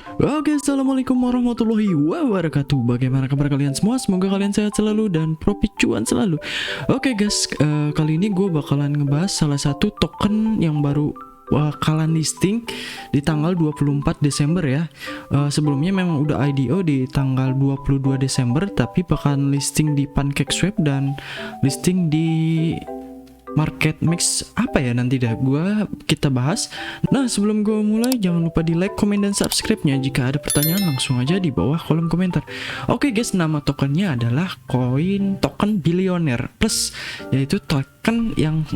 Oke, assalamualaikum warahmatullahi wabarakatuh. Bagaimana kabar kalian semua? Semoga kalian sehat selalu dan profit cuan selalu. Oke guys, kali ini gue bakalan ngebahas salah satu token yang baru bakalan listing di tanggal 24 Desember ya. Sebelumnya memang udah IDO di tanggal 22 Desember, tapi bakalan listing di PancakeSwap dan listing di market mix apa ya, nanti dah kita bahas. Nah, sebelum gue mulai, jangan lupa di like, comment, dan subscribe-nya. Jika ada pertanyaan langsung aja di bawah kolom komentar. Oke guys, nama tokennya adalah koin token Billionaire Plus, yaitu token yang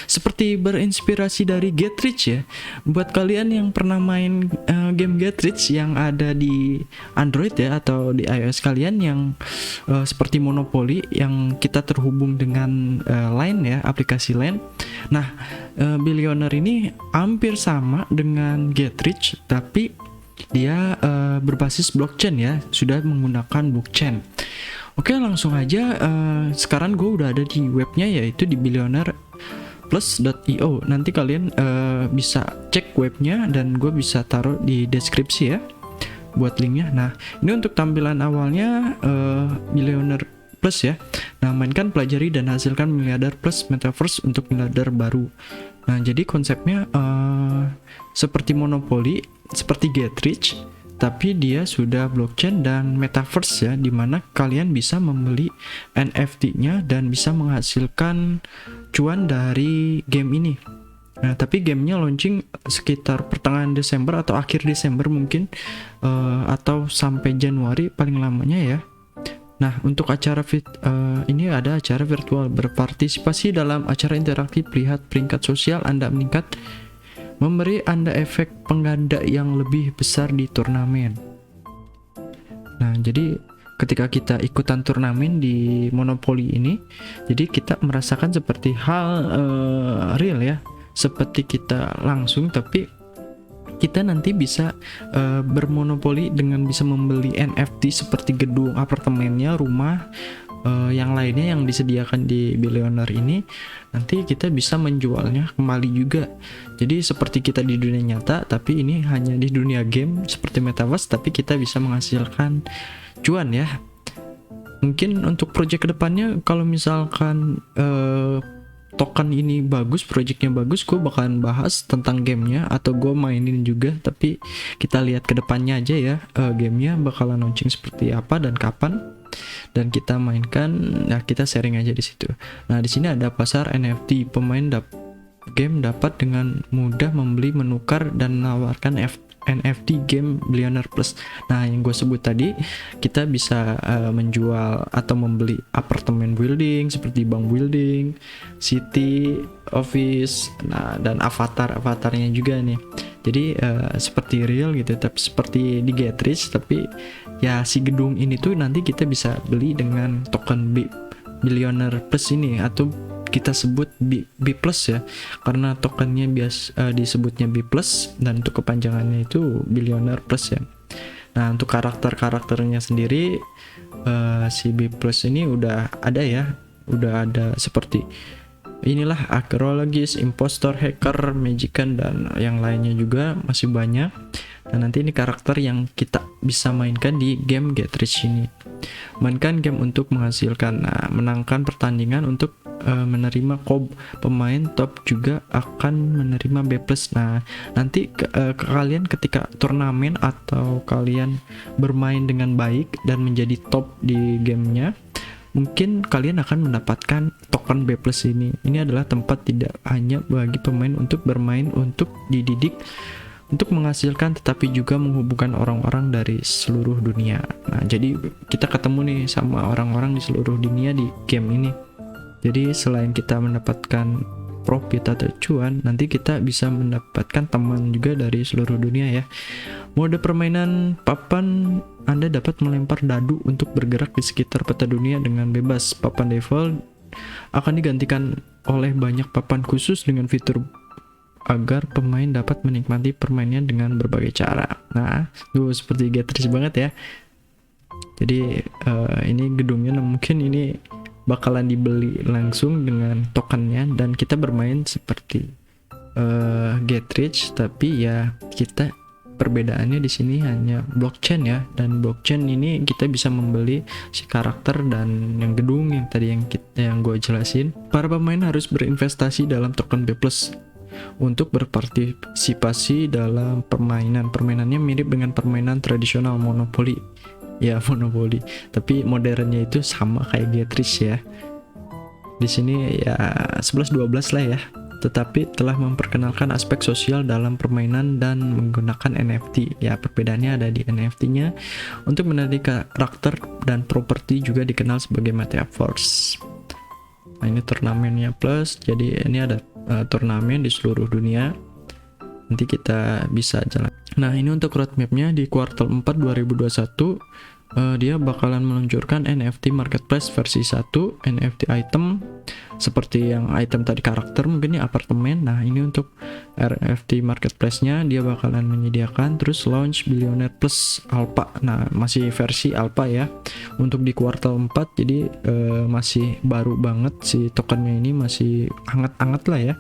seperti berinspirasi dari Get Rich ya. Buat kalian yang pernah main game Get Rich yang ada di Android ya, atau di iOS kalian yang seperti Monopoly yang kita terhubung dengan Line ya, aplikasi Line. Nah, Billionaire ini hampir sama dengan Get Rich, tapi dia berbasis blockchain ya, sudah menggunakan blockchain. Oke, langsung aja. Sekarang gue udah ada di webnya, yaitu di billionaireplus.io. Nanti kalian bisa cek webnya dan gue bisa taruh di deskripsi ya buat linknya. Nah, ini untuk tampilan awalnya Billionaire Plus ya. Nah, mainkan, pelajari, dan hasilkan miliarder plus metaverse untuk miliarder baru. Nah, jadi konsepnya seperti Monopoly, seperti Get Rich, tapi dia sudah blockchain dan metaverse ya, dimana kalian bisa membeli NFT-nya dan bisa menghasilkan cuan dari game ini. Nah, tapi gamenya launching sekitar pertengahan Desember atau akhir Desember mungkin, atau sampai Januari paling lamanya ya. Nah, untuk acara ini ada acara virtual. Berpartisipasi dalam acara interaktif, lihat peringkat sosial Anda meningkat, memberi Anda efek pengganda yang lebih besar di turnamen. Nah, jadi ketika kita ikutan turnamen di Monopoly ini, jadi kita merasakan seperti hal real ya, seperti kita langsung, tapi kita nanti bisa bermonopoli dengan bisa membeli NFT seperti gedung, apartemennya, rumah, yang lainnya yang disediakan di Billionaire ini. Nanti kita bisa menjualnya kembali juga. Jadi seperti kita di dunia nyata, tapi ini hanya di dunia game seperti metaverse, tapi kita bisa menghasilkan cuan ya. Mungkin untuk project kedepannya, kalau misalkan token ini bagus, projectnya bagus, gue bakalan bahas tentang gamenya atau gue mainin juga. Tapi kita lihat kedepannya aja ya, gamenya bakalan launching seperti apa dan kapan, dan kita mainkan. Nah, kita sharing aja di situ. Nah, di sini ada pasar NFT. Pemain game dapat dengan mudah membeli, menukar, dan menawarkan NFT game Billionaire Plus. Nah, yang gue sebut tadi, kita bisa menjual atau membeli apartemen building seperti bank building, city, office, nah, dan avatarnya juga nih. Jadi seperti real gitu, tapi seperti di Get Rich, tapi ya si gedung ini tuh nanti kita bisa beli dengan token Billionaire Plus ini, atau kita sebut B plus ya, karena tokennya disebutnya B plus, dan untuk kepanjangannya itu Billionaire Plus ya. Nah, untuk karakternya sendiri, si B plus ini udah ada ya, udah ada seperti inilah arkeologis, impostor, hacker, magician, dan yang lainnya juga masih banyak. Dan nanti ini karakter yang kita bisa mainkan di game Get Rich ini. Mainkan game untuk menghasilkan, menangkan pertandingan untuk menerima pemain top juga akan menerima B+. Nah, nanti kalian ketika turnamen atau kalian bermain dengan baik dan menjadi top di gamenya, mungkin kalian akan mendapatkan token B+ ini. Ini adalah tempat tidak hanya bagi pemain untuk bermain, untuk dididik, untuk menghasilkan, tetapi juga menghubungkan orang-orang dari seluruh dunia. Nah, jadi kita ketemu nih sama orang-orang di seluruh dunia di game ini. Jadi selain kita mendapatkan profit atau cuan, nanti kita bisa mendapatkan teman juga dari seluruh dunia ya. Mode permainan papan, Anda dapat melempar dadu untuk bergerak di sekitar peta dunia dengan bebas. Papan default akan digantikan oleh banyak papan khusus dengan fitur agar pemain dapat menikmati permainannya dengan berbagai cara. Nah, tuh seperti Get Rich banget ya. Jadi ini gedungnya, mungkin ini bakalan dibeli langsung dengan tokennya, dan kita bermain seperti Get Rich, tapi ya kita perbedaannya di sini hanya blockchain ya, dan blockchain ini kita bisa membeli si karakter dan yang gedung yang tadi yang gue jelasin. Para pemain harus berinvestasi dalam token B+ untuk berpartisipasi dalam permainan. Permainannya mirip dengan permainan tradisional Monopoly. Ya, Monopoly, tapi modernnya itu sama kayak Getrich ya. Di sini ya 11-12 lah ya, tetapi telah memperkenalkan aspek sosial dalam permainan dan menggunakan NFT. Ya, perbedaannya ada di NFT-nya. Untuk menandai karakter dan properti juga dikenal sebagai metaverse. Nah, ini turnamennya plus, jadi ini ada turnamen di seluruh dunia. Nanti kita bisa jalan. Nah, ini untuk roadmap-nya di kuartal 4 2021. Dia bakalan meluncurkan NFT Marketplace versi 1, NFT item seperti yang item tadi karakter, mungkin ini apartemen. Nah, ini untuk NFT Marketplace-nya dia bakalan menyediakan, terus launch Billionaire Plus Alpha. Nah, masih versi Alpha ya untuk di kuartal 4, jadi masih baru banget si tokennya, ini masih hangat-hangat lah ya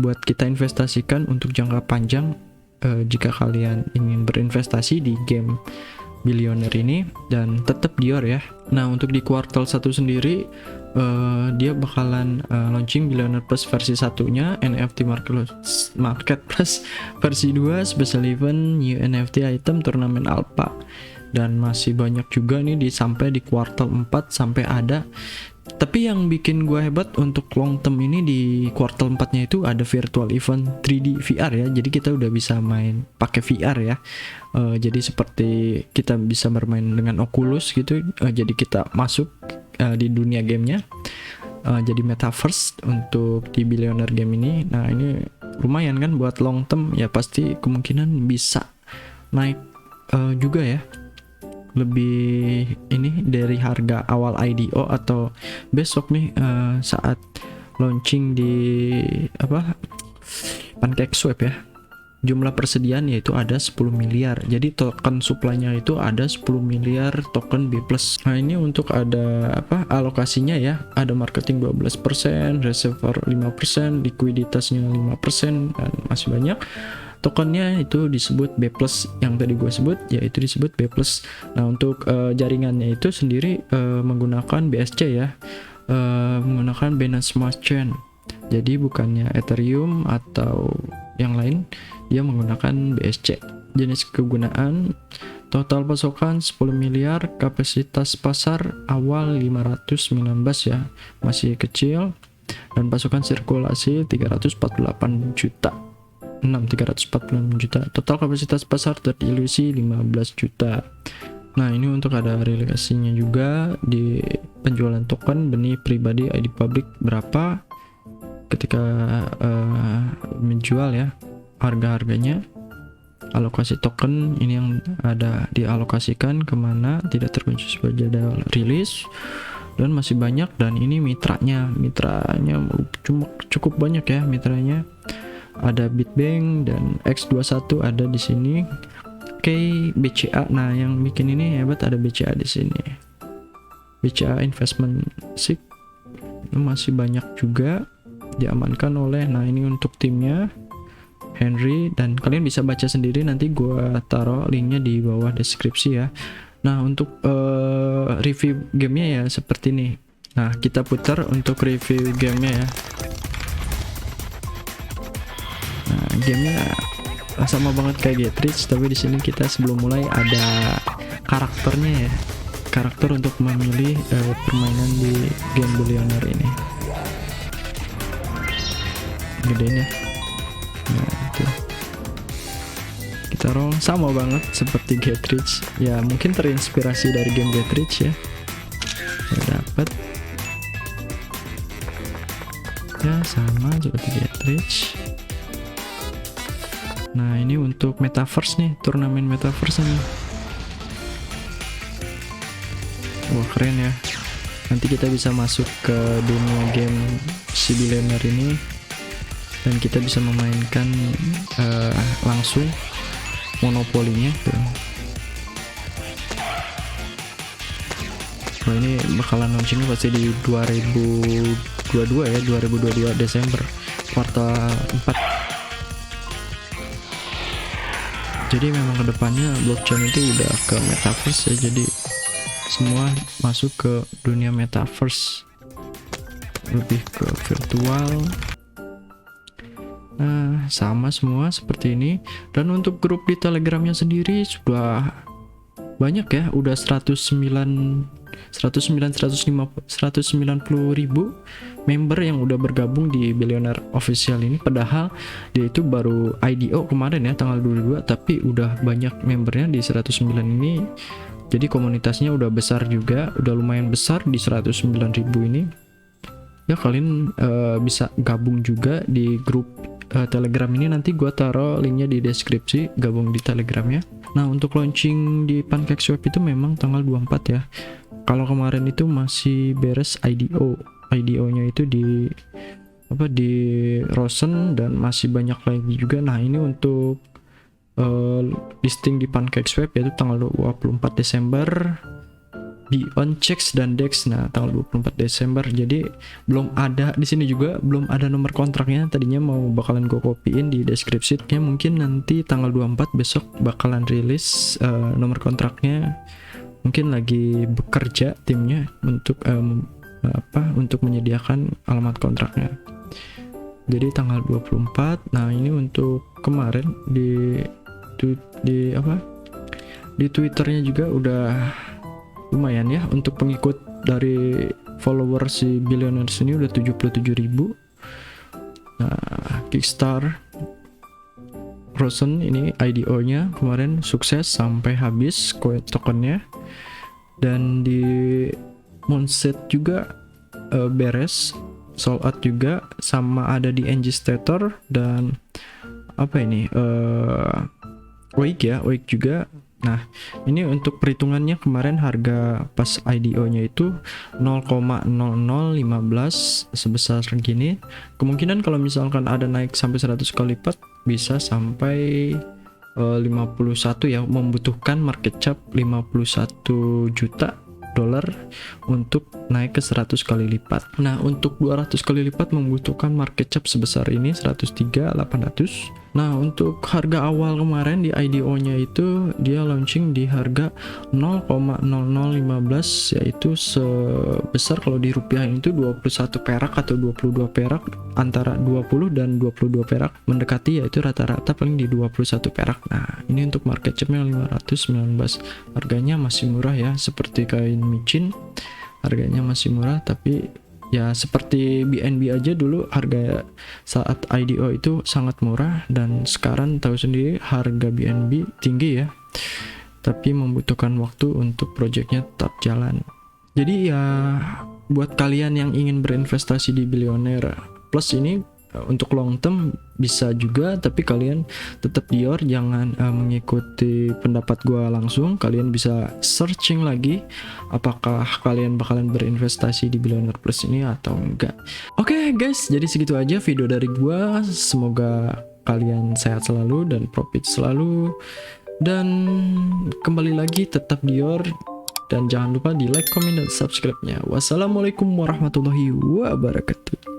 buat kita investasikan untuk jangka panjang jika kalian ingin berinvestasi di game Billionaire ini, dan tetap Dior ya. Nah, untuk di kuartal 1 sendiri dia bakalan launching Billionaire Plus versi 1-nya, NFT Marketplace versi 2, Special Event, New NFT Item, Turnamen Alpha, dan masih banyak juga nih sampai di kuartal 4 sampai ada. Tapi yang bikin gue hebat untuk long term ini di kuartal 4-nya itu ada virtual event 3D VR ya. Jadi kita udah bisa main pakai VR ya. Jadi seperti kita bisa bermain dengan Oculus gitu. Jadi kita masuk di dunia gamenya. Jadi metaverse untuk di Billionaire game ini. Nah, ini lumayan kan buat long term ya, pasti kemungkinan bisa naik juga ya, lebih ini dari harga awal IDO atau besok nih saat launching di PancakeSwap ya. Jumlah persediaan yaitu ada 10 miliar. Jadi token supply-nya itu ada 10 miliar token B+. Nah, ini untuk ada alokasinya ya. Ada marketing 12%, reservoir 5%, likuiditasnya 5%, dan masih banyak. Tokennya itu disebut B+, yang tadi gue sebut yaitu disebut B+. Nah, untuk jaringannya itu sendiri menggunakan BSC ya, menggunakan Binance Smart Chain. Jadi bukannya Ethereum atau yang lain, dia menggunakan BSC. Jenis kegunaan, total pasokan 10 miliar, kapasitas pasar awal 519 ya, masih kecil, dan pasokan sirkulasi 348 juta. 346 juta. Total kapasitas pasar terilusi 15 juta. Nah, ini untuk ada realisasinya juga di penjualan token benih pribadi ID public berapa ketika menjual ya, harga-harganya, alokasi token ini yang ada dialokasikan kemana, tidak terkunci sebagai jadwal rilis, dan masih banyak. Dan ini mitranya cuma cukup banyak ya mitranya. Ada Bitbank dan X21 ada di sini. Oke, BCA. Nah, yang bikin ini hebat ada BCA di sini. BCA Investment SIG masih banyak juga diamankan oleh. Nah, ini untuk timnya Henry, dan kalian bisa baca sendiri, nanti gua taruh linknya di bawah deskripsi ya. Nah, untuk review gamenya ya seperti ini. Nah, kita putar untuk review gamenya ya. Nah, gamenya sama banget kayak Getrich, tapi di sini kita sebelum mulai ada karakternya ya, karakter untuk memilih permainan di game Billionaire ini. Gedein ya. Nah, itu kita roll sama banget seperti Getrich ya, mungkin terinspirasi dari game Getrich ya. Dapat ya sama seperti Getrich. Nah, ini untuk metaverse nih, turnamen metaverse nih. Wah, keren ya. Nanti kita bisa masuk ke dunia game si Billionaire ini, dan kita bisa memainkan langsung monopolinya tuh. Wah, ini bakalan launchingnya pasti di 2022 ya, 2022 Desember kuartal 4. Jadi memang kedepannya blockchain itu udah ke metaverse ya, jadi semua masuk ke dunia metaverse, lebih ke virtual. Nah, sama semua seperti ini. Dan untuk grup di Telegramnya sendiri sudah banyak ya, udah 190 ribu member yang udah bergabung di Billionaire Official ini. Padahal dia itu baru IDO kemarin ya, tanggal 22, tapi udah banyak membernya di 109 ini. Jadi komunitasnya udah besar juga, udah lumayan besar di 109 ribu ini ya. Kalian bisa gabung juga di grup Telegram ini, nanti gua taruh linknya di deskripsi, gabung di Telegramnya. Nah, untuk launching di PancakeSwap itu memang tanggal 24 ya. Kalau kemarin itu masih beres IDO-nya itu di Rosen, dan masih banyak lagi juga. Nah, ini untuk listing di PancakeSwap yaitu tanggal 24 Desember di OnCheck dan DEX. Nah, tanggal 24 Desember. Jadi belum ada di sini juga, belum ada nomor kontraknya. Tadinya mau bakalan gue copyin di deskripsi ya, mungkin nanti tanggal 24 besok bakalan rilis nomor kontraknya. Mungkin lagi bekerja timnya untuk untuk menyediakan alamat kontraknya. Jadi tanggal 24. Nah, ini untuk kemarin di Twitternya juga udah lumayan ya, untuk pengikut dari follower si Billionaires ini udah 77.000. Nah, Kickstarter Rosen ini IDO-nya kemarin sukses sampai habis tokennya, dan di Moonset juga beres, sold out juga, sama ada di Engstator dan Wake juga. Nah, ini untuk perhitungannya kemarin harga pas IDO-nya itu 0,0015 sebesar segini. Kemungkinan kalau misalkan ada naik sampai 100 kali lipat bisa sampai 51 ya, membutuhkan market cap 51 juta dolar untuk naik ke 100 kali lipat. Nah, untuk 200 kali lipat membutuhkan market cap sebesar ini 103.800. Nah, untuk harga awal kemarin di IDO-nya itu dia launching di harga 0,0015, yaitu sebesar kalau di rupiah itu 21 perak atau 22 perak, antara 20 dan 22 perak, mendekati yaitu rata-rata paling di 21 perak. Nah, ini untuk market capnya 519. Harganya masih murah ya, seperti kain micin, harganya masih murah, tapi ya seperti BNB aja dulu harga saat IDO itu sangat murah, dan sekarang tahu sendiri harga BNB tinggi ya, tapi membutuhkan waktu untuk projectnya tetap jalan. Jadi ya buat kalian yang ingin berinvestasi di Billionaire Plus ini untuk long term bisa juga, tapi kalian tetap Dior, jangan mengikuti pendapat gua langsung. Kalian bisa searching lagi apakah kalian bakalan berinvestasi di Billionaire Plus ini atau enggak. Oke guys, jadi segitu aja video dari gua. Semoga kalian sehat selalu dan profit selalu, dan kembali lagi tetap Dior, dan jangan lupa di like, comment, dan subscribe-nya. Wassalamualaikum warahmatullahi wabarakatuh.